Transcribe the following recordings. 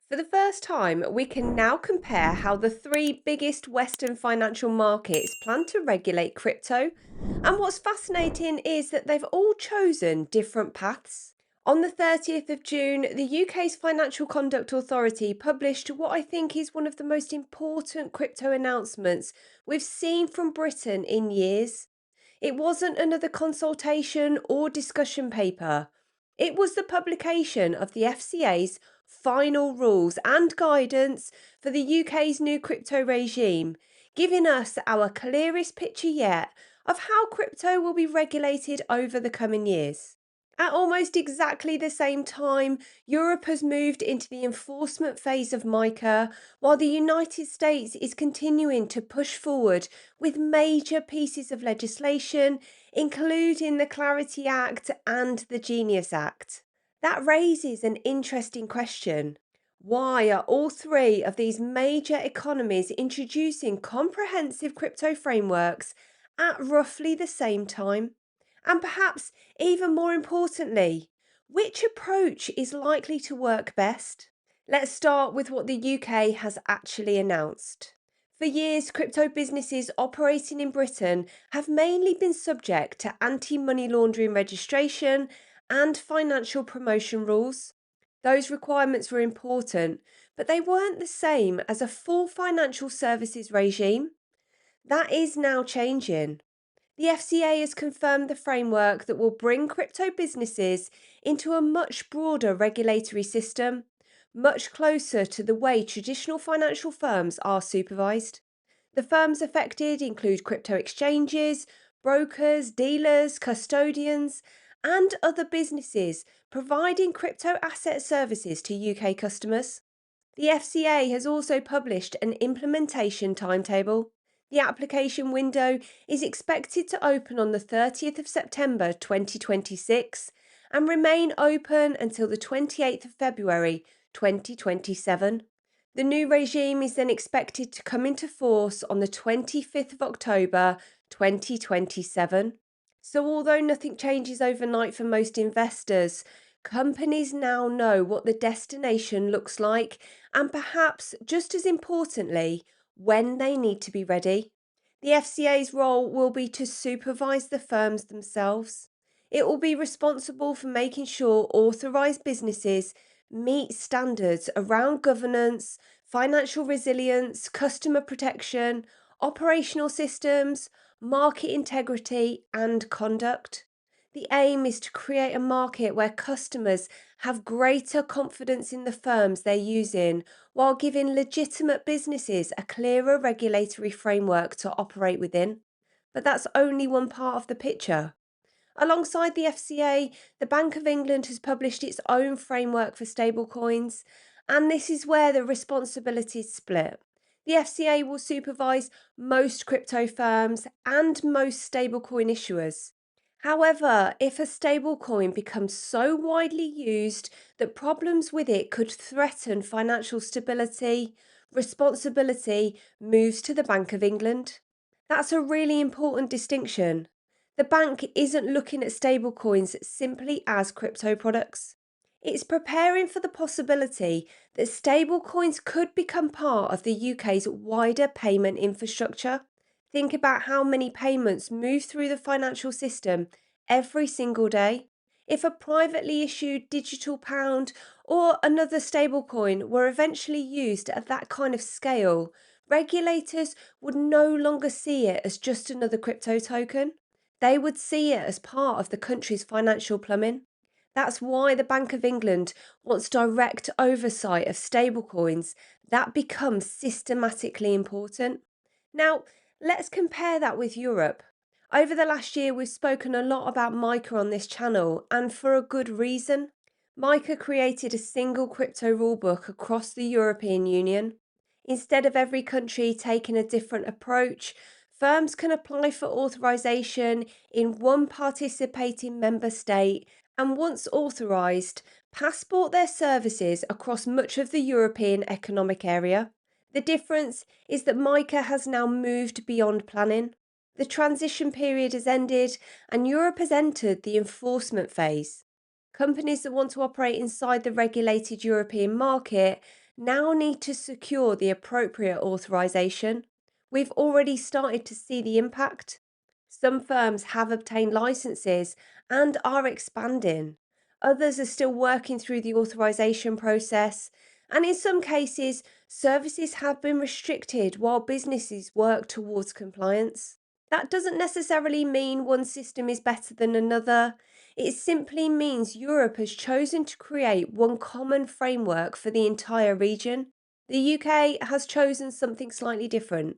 For the first time, we can now compare how the three biggest Western financial markets plan to regulate crypto. And what's fascinating is that they've all chosen different paths. On the 30th of June, the UK's Financial Conduct Authority published what I think is one of the most important crypto announcements we've seen from Britain in years. It wasn't another consultation or discussion paper. It was the publication of the FCA's final rules and guidance for the UK's new crypto regime, giving us our clearest picture yet of how crypto will be regulated over the coming years. At almost exactly the same time, Europe has moved into the enforcement phase of MiCA, while the United States is continuing to push forward with major pieces of legislation, including the Clarity Act and the Genius Act. That raises an interesting question. Why are all three of these major economies introducing comprehensive crypto frameworks at roughly the same time? And perhaps even more importantly, which approach is likely to work best? Let's start with what the UK has actually announced. For years, crypto businesses operating in Britain have mainly been subject to anti money laundering registration and financial promotion rules. Those requirements were important, but they weren't the same as a full financial services regime. That is now changing. The FCA has confirmed the framework that will bring crypto businesses into a much broader regulatory system, much closer to the way traditional financial firms are supervised. The firms affected include crypto exchanges, brokers, dealers, custodians, and other businesses providing crypto asset services to UK customers. The FCA has also published an implementation timetable. The application window is expected to open on the 30th of September 2026 and remain open until the 28th of February 2027. The new regime is then expected to come into force on the 25th of October 2027. So, although nothing changes overnight for most investors, companies now know what the destination looks like and perhaps just as importantly, when they need to be ready. The FCA's role will be to supervise the firms themselves. It will be responsible for making sure authorised businesses meet standards around governance, financial resilience, customer protection, operational systems, market integrity, and conduct. The aim is to create a market where customers have greater confidence in the firms they're using, while giving legitimate businesses a clearer regulatory framework to operate within. But that's only one part of the picture. Alongside the FCA, the Bank of England has published its own framework for stablecoins, and this is where the responsibilities split. The FCA will supervise most crypto firms and most stablecoin issuers. However, if a stablecoin becomes so widely used that problems with it could threaten financial stability, responsibility moves to the Bank of England. That's a really important distinction. The bank isn't looking at stablecoins simply as crypto products. It's preparing for the possibility that stablecoins could become part of the UK's wider payment infrastructure. Think about how many payments move through the financial system every single day. If a privately issued digital pound or another stablecoin were eventually used at that kind of scale, regulators would no longer see it as just another crypto token. They would see it as part of the country's financial plumbing. That's why the Bank of England wants direct oversight of stablecoins that become systematically important. Now, let's compare that with Europe. Over the last year, we've spoken a lot about MiCA on this channel, and for a good reason. MiCA created a single crypto rulebook across the European Union. Instead of every country taking a different approach, firms can apply for authorisation in one participating member state and, once authorised, passport their services across much of the European Economic Area. The difference is that MiCA has now moved beyond planning. The transition period has ended and Europe has entered the enforcement phase. Companies that want to operate inside the regulated European market now need to secure the appropriate authorization. We've already started to see the impact. Some firms have obtained licenses and are expanding. Others are still working through the authorization process. And in some cases, services have been restricted while businesses work towards compliance. That doesn't necessarily mean one system is better than another. It simply means Europe has chosen to create one common framework for the entire region. The UK has chosen something slightly different.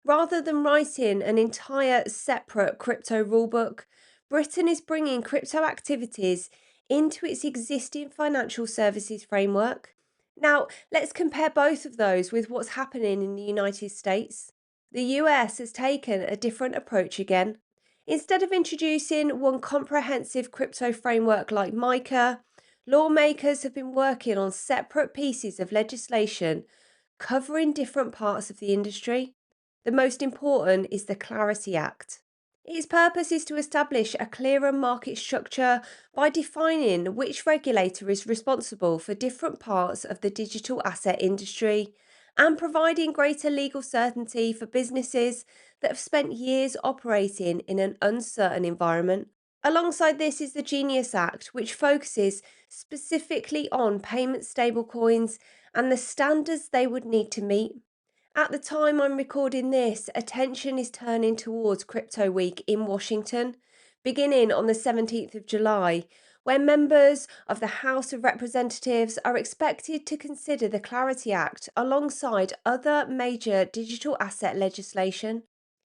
Rather than writing an entire separate crypto rulebook, Britain is bringing crypto activities into its existing financial services framework. Now, let's compare both of those with what's happening in the United States. The US has taken a different approach again. Instead of introducing one comprehensive crypto framework like MiCA, lawmakers have been working on separate pieces of legislation covering different parts of the industry. The most important is the Clarity Act. Its purpose is to establish a clearer market structure by defining which regulator is responsible for different parts of the digital asset industry and providing greater legal certainty for businesses that have spent years operating in an uncertain environment. Alongside this is the Genius Act, which focuses specifically on payment stablecoins and the standards they would need to meet. At the time I'm recording this, attention is turning towards Crypto Week in Washington, beginning on the 17th of July, where members of the House of Representatives are expected to consider the Clarity Act alongside other major digital asset legislation.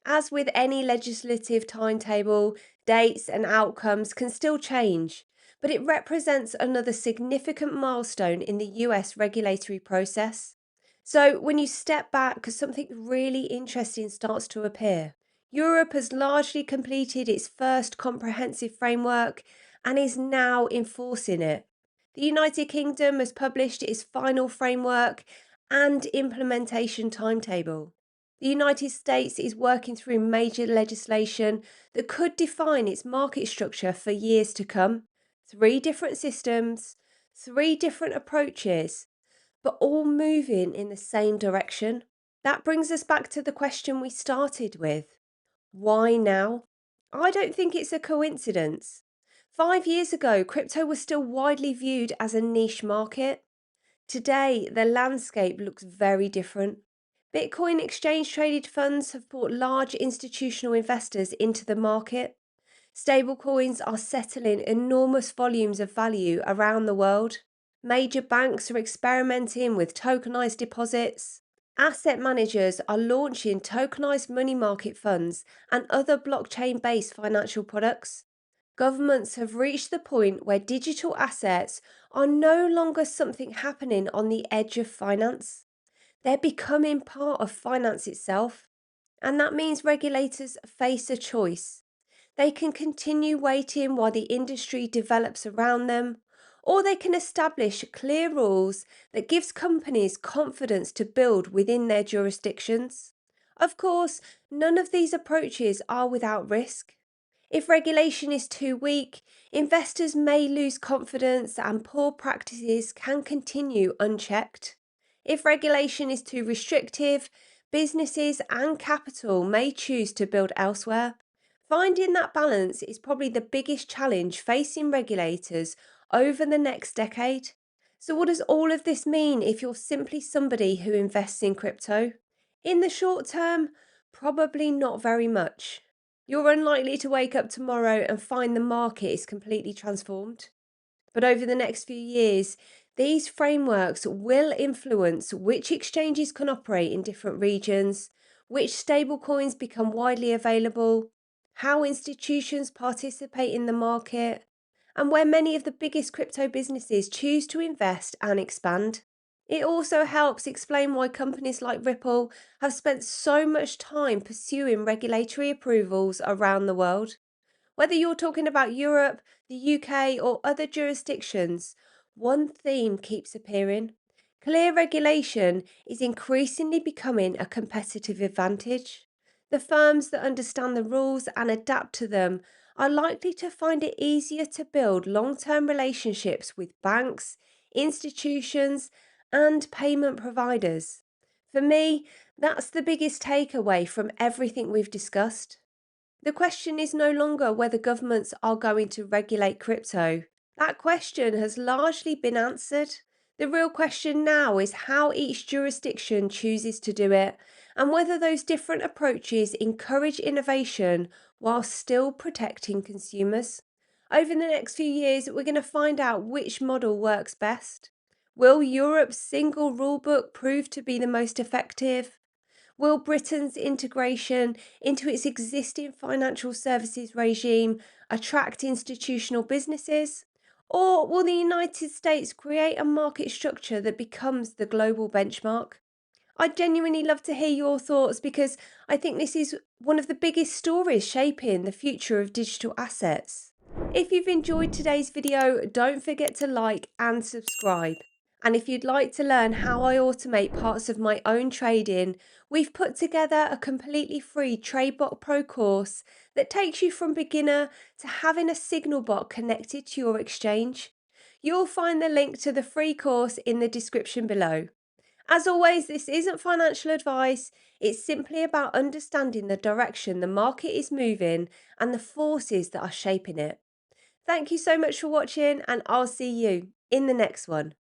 As with any legislative timetable, dates and outcomes can still change, but it represents another significant milestone in the US regulatory process. So, when you step back, something really interesting starts to appear. Europe has largely completed its first comprehensive framework and is now enforcing it. The United Kingdom has published its final framework and implementation timetable. The United States is working through major legislation that could define its market structure for years to come. Three different systems, three different approaches, but all moving in the same direction. That brings us back to the question we started with: why now? I don't think it's a coincidence. 5 years ago, crypto was still widely viewed as a niche market. Today, the landscape looks very different. Bitcoin exchange traded funds have brought large institutional investors into the market. Stablecoins are settling enormous volumes of value around the world. Major banks are experimenting with tokenized deposits. Asset managers are launching tokenized money market funds and other blockchain based financial products. Governments have reached the point where digital assets are no longer something happening on the edge of finance. They're becoming part of finance itself. And that means regulators face a choice. They can continue waiting while the industry develops around them, or they can establish clear rules that gives companies confidence to build within their jurisdictions. Of course, none of these approaches are without risk. If regulation is too weak, investors may lose confidence and poor practices can continue unchecked. If regulation is too restrictive, businesses and capital may choose to build elsewhere. Finding that balance is probably the biggest challenge facing regulators over the next decade. So, what does all of this mean if you're simply somebody who invests in crypto? In the short term, probably not very much. You're unlikely to wake up tomorrow and find the market is completely transformed. But over the next few years, these frameworks will influence which exchanges can operate in different regions, which stablecoins become widely available, how institutions participate in the market, and where many of the biggest crypto businesses choose to invest and expand. It also helps explain why companies like Ripple have spent so much time pursuing regulatory approvals around the world. Whether you're talking about Europe, the UK, or other jurisdictions, one theme keeps appearing. Clear regulation is increasingly becoming a competitive advantage. The firms that understand the rules and adapt to them are likely to find it easier to build long term relationships with banks, institutions, and payment providers. For me, that's the biggest takeaway from everything we've discussed. The question is no longer whether governments are going to regulate crypto. That question has largely been answered. The real question now is how each jurisdiction chooses to do it and whether those different approaches encourage innovation while still protecting consumers. Over the next few years, we're going to find out which model works best. Will Europe's single rulebook prove to be the most effective? Will Britain's integration into its existing financial services regime attract institutional businesses? Or will the United States create a market structure that becomes the global benchmark? I'd genuinely love to hear your thoughts because I think this is one of the biggest stories shaping the future of digital assets. If you've enjoyed today's video, don't forget to like and subscribe. And if you'd like to learn how I automate parts of my own trading, we've put together a completely free TradeBot Pro course that takes you from beginner to having a signal bot connected to your exchange. You'll find the link to the free course in the description below. As always, this isn't financial advice, it's simply about understanding the direction the market is moving and the forces that are shaping it. Thank you so much for watching, and I'll see you in the next one.